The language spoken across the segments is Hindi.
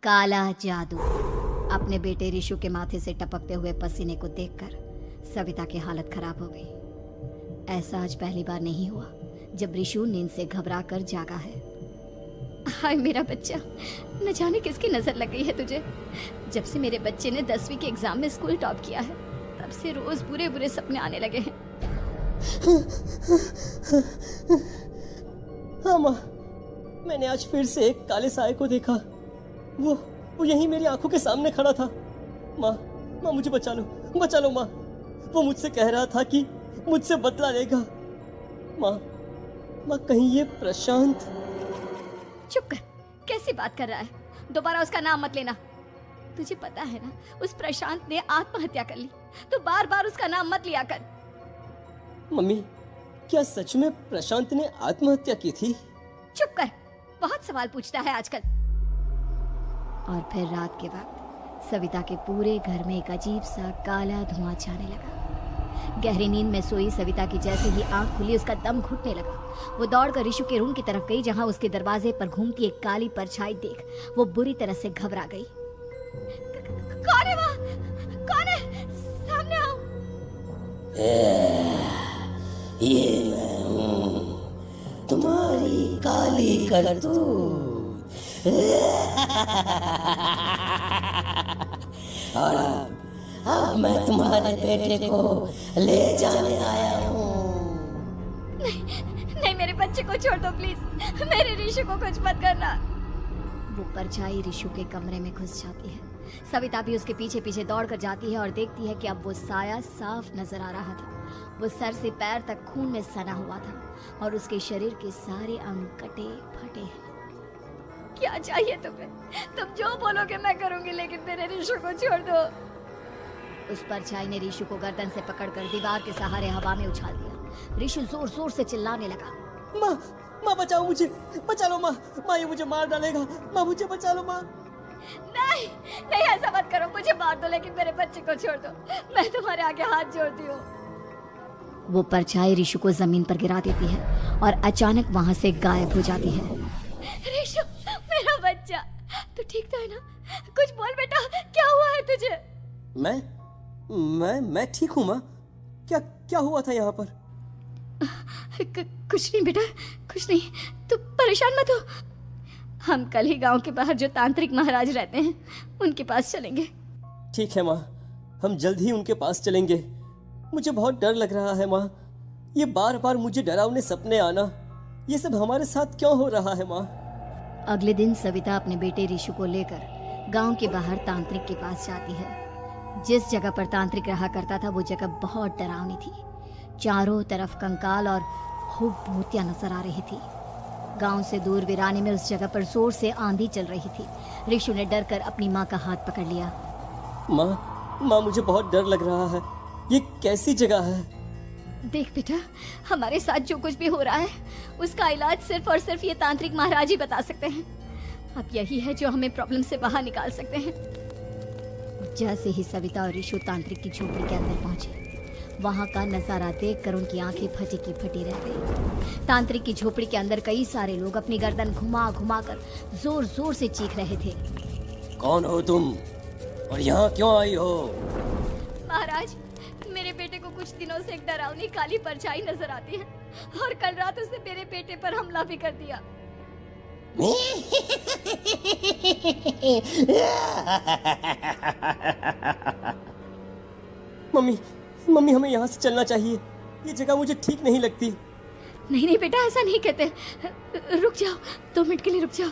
काला जादू। अपने बेटे ऋषु के माथे से टपकते हुए पसीने को देखकर सविता की हालत खराब हो गई। ऐसा आज पहली बार नहीं हुआ जब ऋषु नींद से घबरा कर जागा है। हाय मेरा बच्चा, न जाने किसकी नजर लग गई है तुझे। जब से मेरे बच्चे ने 10वीं के एग्जाम में स्कूल टॉप किया है तब से रोज बुरे बुरे सपने आने लगे हैं। हाँ माँ, मैंने आज फिर से एक काले साए को देखा। वो यहीं मेरी आंखों के सामने खड़ा था। माँ मुझे बचा लो माँ। वो मुझसे कह रहा था कि मुझसे बदला लेगा। माँ कहीं ये प्रशांत। चुप कर, कैसी बात कर रहा है? दोबारा उसका नाम मत लेना। तुझे पता है ना उस प्रशांत ने आत्महत्या कर ली, तो बार बार उसका नाम मत लिया कर। मम्मी, क्या सच में प्रशांत ने आत्महत्या की थी? चुप कर, बहुत सवाल पूछता है आजकल। और फिर रात के वक्त सविता के पूरे घर में एक अजीब सा काला धुआं छाने लगा। गहरी नींद में सोई सविता की जैसे ही आंख खुली उसका दम घुटने लगा। वो दौड़कर ऋषु के रूम की तरफ गई जहां उसके दरवाजे पर घूमती एक काली परछाई देख वो बुरी तरह से घबरा गई। कौन है वहाँ? कौन है? सामने आओ। ये मैं हूँ, तुम्हारी काली करतूत। और अब मैं तुम्हारे बेटे को ले जाने आया हूँ। नहीं, मेरे बच्चे को छोड़ दो प्लीज। मेरे ऋषु को कुछ मत करना। वो परछाई ऋषु के कमरे में घुस जाती है। सविता भी उसके पीछे पीछे दौड़कर जाती है और देखती है कि अब वो साया साफ नजर आ रहा था। वो सर से पैर तक खून में सना हुआ था और उसके शरीर के सारे अंग कटे फटे हैं। क्या चाहिए तुम्हें? तुम जो बोलोगे मैं करूंगी, लेकिन मेरे ऋषु को छोड़ दो। उस परछाई ने ऋषु को गर्दन से पकड़कर दीवार के सहारे हवा में उछाल दिया। ऋषु जोर जोर से चिल्लाने लगा। माँ बचाओ मुझे, बचा लो माँ, ये मुझे मार डालेगा। माँ मुझे बचा लो माँ। नहीं, ऐसा मत करो। मुझे मार दो लेकिन मेरे बच्चे को छोड़ दो। मैं तुम्हारे आगे हाथ जोड़ती हूँ। वो परछाई ऋषु को जमीन पर गिरा देती है और अचानक वहां से गायब हो जाती है। ऋषु, मेरा बच्चा, तू ठीक तो है ना? कुछ बोल बेटा, क्या हुआ है तुझे? मैं ठीक हूँ माँ। क्या हुआ था यहाँ पर? कुछ नहीं बेटा, कुछ नहीं। तू परेशान मत हो। हम कल ही गांव के बाहर जो तांत्रिक महाराज रहते हैं उनके पास चलेंगे। ठीक है माँ, हम जल्द ही उनके पास चलेंगे। मुझे बहुत डर लग रहा है माँ। ये बार बार मुझे डरावने सपने आना, ये सब हमारे साथ क्यों हो रहा है माँ? अगले दिन सविता अपने बेटे ऋषु को लेकर गांव के बाहर तांत्रिक के पास जाती है। जिस जगह पर तांत्रिक रहा करता था वो जगह बहुत डरावनी थी। चारों तरफ कंकाल और भूतियां नजर आ रही थी। गांव से दूर वीराने में उस जगह पर जोर से आंधी चल रही थी। ऋषु ने डर कर अपनी माँ का हाथ पकड़ लिया। माँ मुझे बहुत डर लग रहा है। ये कैसी जगह है? देख बेटा, हमारे साथ जो कुछ भी हो रहा है उसका इलाज सिर्फ और सिर्फ ये तांत्रिक महाराज ही बता सकते हैं। अब यही है जो हमें प्रॉब्लम से बाहर निकाल सकते हैं। जैसे ही सविता और ऋषु तांत्रिक की झोपड़ी के अंदर पहुंचे, वहां का नजारा देखकर उनकी आंखें फटी की फटी रह गई। तांत्रिक की झोपड़ी के अंदर कई सारे लोग अपनी गर्दन घुमा घुमा कर जोर जोर से चीख रहे थे। कौन हो तुम और यहाँ क्यों आई हो? महाराज, मेरे बेटे को कुछ दिनों से एक डरावनी काली परछाई नजर आती है और कल रात उसने मेरे बेटे पर हमला भी कर दिया। मम्मी हमें यहाँ से चलना चाहिए। ये जगह मुझे ठीक नहीं लगती। नहीं बेटा, ऐसा नहीं कहते। रुक जाओ, 2 मिनट के लिए रुक जाओ।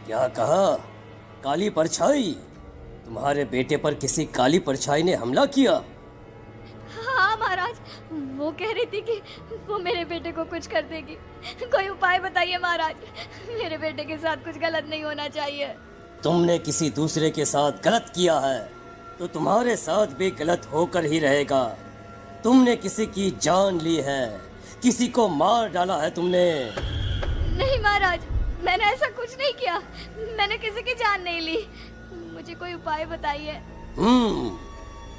क्या कहा? काली परछाई? तुम्हारे बेटे पर किसी काली परछाई ने हमला किया? हाँ महाराज, वो कह रही थी कि वो मेरे बेटे को कुछ कर देगी। कोई उपाय बताइए महाराज, मेरे बेटे के साथ कुछ गलत नहीं होना चाहिए। तुमने किसी दूसरे के साथ गलत किया है तो तुम्हारे साथ भी गलत होकर ही रहेगा। तुमने किसी की जान ली है, किसी को मार डाला है तुमने। नहीं महाराज, मैंने ऐसा कुछ नहीं किया। मैंने किसी की जान नहीं ली। मुझे कोई उपाय बताइए।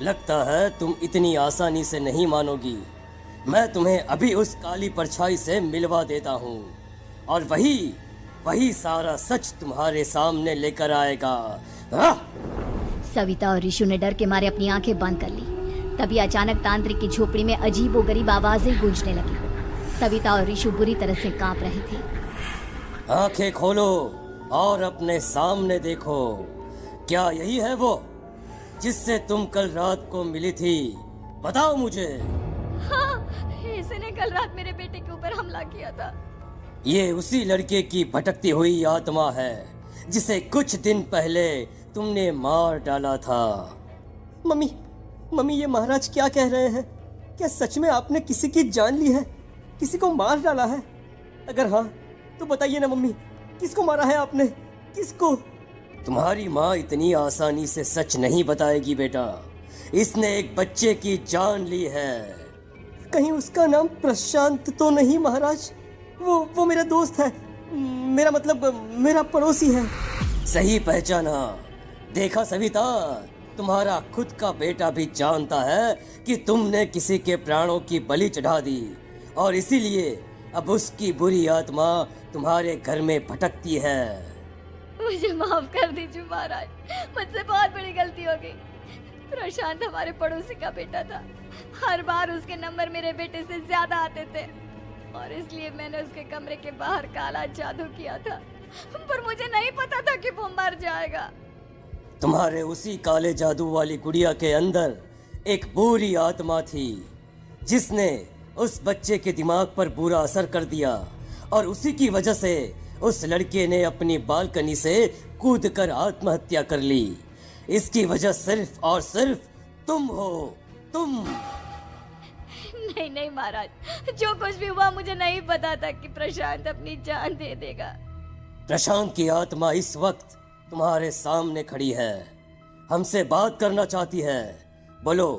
लगता है तुम इतनी आसानी से नहीं मानोगी। मैं तुम्हें अभी उस काली परछाई से मिलवा देता हूँ और वही वही सारा सच तुम्हारे सामने लेकर आएगा। हाँ? सविता और ऋषु ने डर के मारे अपनी आंखें बंद कर ली। तभी अचानक तांत्रिक की झोपड़ी में अजीबोगरीब आवाजें गूंजने लगी। सविता और ऋषु बुरी तरह से कांप रहे थे। आंखें खोलो और अपने सामने देखो। क्या यही है वो जिससे तुम कल रात को मिली थी? बताओ मुझे। हाँ, इसने कल रात मेरे बेटे के ऊपर हमला किया था। ये उसी लड़के की भटकती हुई आत्मा है जिसे कुछ दिन पहले तुमने मार डाला था। मम्मी, मम्मी, ये महाराज क्या कह रहे हैं? क्या सच में आपने किसी की जान ली है? किसी को मार डाला है? अगर हाँ तो बताइए ना मम्मी, किसको मारा है आपने? किसको? तुम्हारी माँ इतनी आसानी से सच नहीं बताएगी बेटा। इसने एक बच्चे की जान ली है। कहीं उसका नाम प्रशांत तो नहीं महाराज? वो मेरा दोस्त है, मेरा मतलब मेरा पड़ोसी है। सही पहचाना। देखा सविता, तुम्हारा खुद का बेटा भी जानता है कि तुमने किसी के प्राणों की बलि चढ़ा दी और इसीलिए अब उसकी बुरी आत्मा तुम्हारे घर में भटकती है। मुझे माफ कर दीजिए महाराज, मुझसे बहुत बड़ी गलती हो गई। प्रशांत हमारे पड़ोसी का बेटा था। हर बार उसके नंबर मेरे बेटे से ज्यादा आते थे और इसलिए मैंने उसके कमरे के बाहर काला जादू किया था, पर मुझे नहीं पता था कि वो मर जाएगा। तुम्हारे उसी काले जादू वाली गुड़िया के अंदर एक बुरी आत्मा थी जिसने उस बच्चे के दिमाग पर बुरा असर कर दिया और उसी की वजह से उस लड़के ने अपनी बालकनी से कूदकर आत्महत्या कर ली। इसकी वजह सिर्फ और सिर्फ तुम हो, तुम। नहीं नहीं महाराज, जो कुछ भी हुआ मुझे नहीं पता था कि प्रशांत अपनी जान दे देगा। प्रशांत की आत्मा इस वक्त तुम्हारे सामने खड़ी है, हमसे बात करना चाहती है। बोलो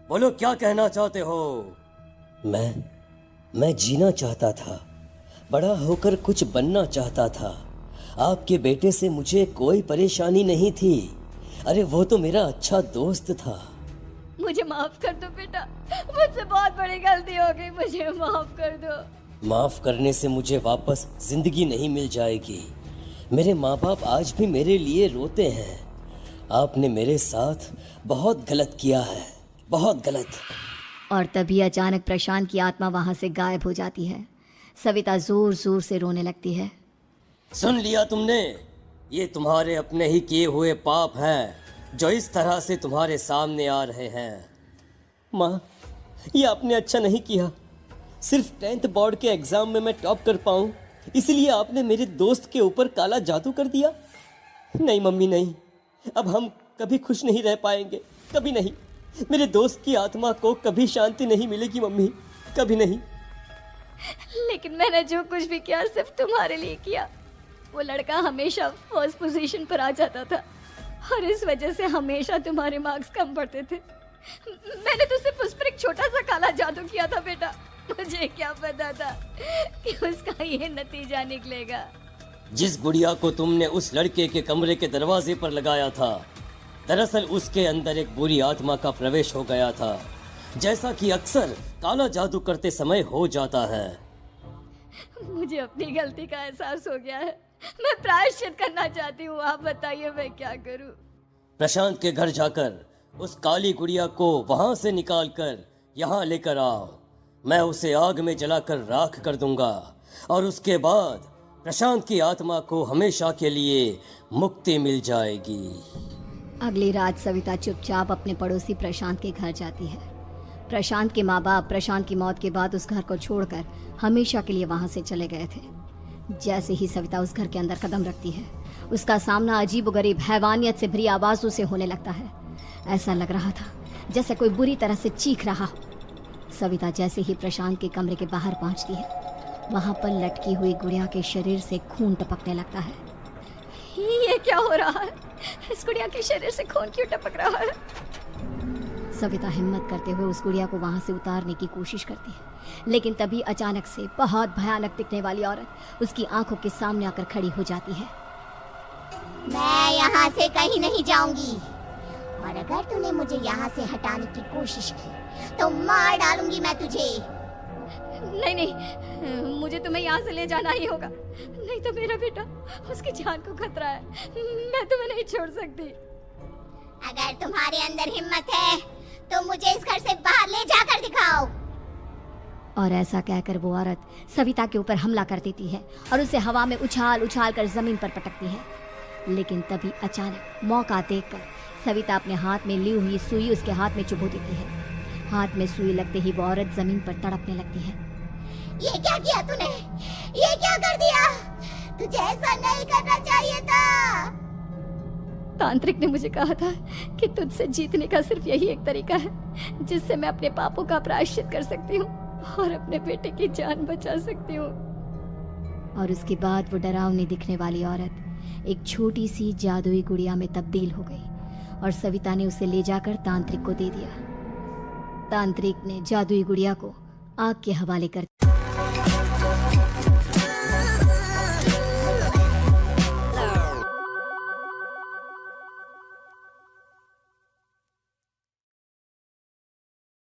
बोलो, क्या कहना चाहते हो? मैं जीना चाहता था, बड़ा होकर कुछ बनना चाहता था। आपके बेटे से मुझे कोई परेशानी नहीं थी। अरे वो तो मेरा अच्छा दोस्त था। मुझे माफ कर दो बेटा, मुझसे बहुत बड़ी गलती हो गई, मुझे माफ कर दो। माफ करने से मुझे वापस जिंदगी नहीं मिल जाएगी। मेरे माँ बाप आज भी मेरे लिए रोते हैं। आपने मेरे साथ बहुत गलत किया है, बहुत गलत। और तभी अचानक प्रशांत की आत्मा वहां से गायब हो जाती है। सविता जोर जोर से रोने लगती है। सुन लिया तुमने? ये तुम्हारे अपने ही किए हुए पाप हैं जो इस तरह से तुम्हारे सामने आ रहे हैं। माँ, ये आपने अच्छा नहीं किया। सिर्फ 10th बोर्ड के एग्जाम में मैं टॉप कर पाऊँ इसलिए आपने मेरे दोस्त के ऊपर काला जादू कर दिया। नहीं मम्मी, नहीं, अब हम कभी खुश नहीं रह पाएंगे, कभी नहीं। मेरे दोस्त की आत्मा को कभी शांति नहीं मिलेगी मम्मी, कभी नहीं। लेकिन मैंने जो कुछ भी किया सिर्फ तुम्हारे लिए किया। वो लड़का हमेशा फर्स्ट पोजीशन पर आ जाता था और इस वजह से हमेशा तुम्हारे मार्क्स कम पड़ते थे। मैंने तो सिर्फ उस पर एक छोटा सा काला जादू किया था बेटा। मुझे क्या पता था कि उसका ये नतीजा निकलेगा। जिस गुड़िया को तुमने उस लड़के के कमरे के दरवाजे पर लगाया था, दरअसल उसके अंदर एक बुरी आत्मा का प्रवेश हो गया था, जैसा कि अक्सर काला जादू करते समय हो जाता है। मुझे अपनी गलती का एहसास हो गया है, मैं प्रायश्चित करना चाहती हूँ। आप बताइए मैं क्या करूँ? प्रशांत के घर जाकर उस काली गुड़िया को वहां से निकालकर यहाँ लेकर आओ। मैं उसे आग में जलाकर राख कर दूंगा और उसके बाद प्रशांत की आत्मा को हमेशा के लिए मुक्ति मिल जाएगी। अगली रात सविता चुपचाप अपने पड़ोसी प्रशांत के घर जाती है। प्रशांत के माँ बाप प्रशांत की मौत के बाद उस घर को छोड़कर हमेशा के लिए वहां से चले गए थे। जैसे ही सविता उस घर के अंदर कदम रखती है, उसका सामना अजीबोगरीब हैवानियत से भरी आवाज़ों से होने लगता है। ऐसा लग रहा था जैसे कोई बुरी तरह से चीख रहा हो। सविता जैसे ही प्रशांत के कमरे के बाहर पहुंचती है, वहां पर लटकी हुई गुड़िया के शरीर से खून टपकने लगता है। ये क्या हो रहा है? इस गुड़िया के शरीर से खून क्यों टपक रहा है? सविता हिम्मत करते हुए उस गुड़िया को वहां से उतारने की कोशिश करती है, लेकिन तभी अचानक से बहुत भयानक दिखने वाली औरत उसकी आंखों के सामने आकर खड़ी हो जाती है। मैं यहाँ से कहीं नहीं जाऊंगी और अगर तूने मुझे यहाँ से हटाने की कोशिश की तो मार डालूंगी मैं तुझे। नहीं नहीं, मुझे तुम्हें यहाँ से ले जाना ही होगा, नहीं तो मेरा बेटा, उसकी जान को खतरा है। मैं तुम्हें नहीं छोड़ सकती। अगर तुम्हारे अंदर हिम्मत है तो मुझे इस घर से बाहर ले जाकर दिखाओ। और ऐसा कहकर वो औरत सविता के ऊपर हमला कर देती है और उसे हवा में उछाल उछाल कर जमीन पर पटकती है। लेकिन तभी अचानक मौका देखकर सविता अपने हाथ में ली हुई सुई उसके हाथ में चुभो देती है। हाथ में सुई लगते ही वो औरत जमीन पर तड़पने लगती है। ये क्या किया तूने? ये क्या कर दिया? तुझे ऐसा नहीं करना चाहिए था। तांत्रिक ने मुझे कहा था कि तुझसे जीतने का सिर्फ यही एक तरीका है जिससे मैं अपने पापों का प्रायश्चित कर सकती हूँ और अपने बेटे की जान बचा सकती हूँ। और उसके बाद वो डरावनी दिखने वाली औरत एक छोटी सी जादुई गुड़िया में तब्दील हो गई और सविता ने उसे ले जाकर तांत्रिक को दे दिया। तांत्रिक ने जादुई गुड़िया को आग के हवाले कर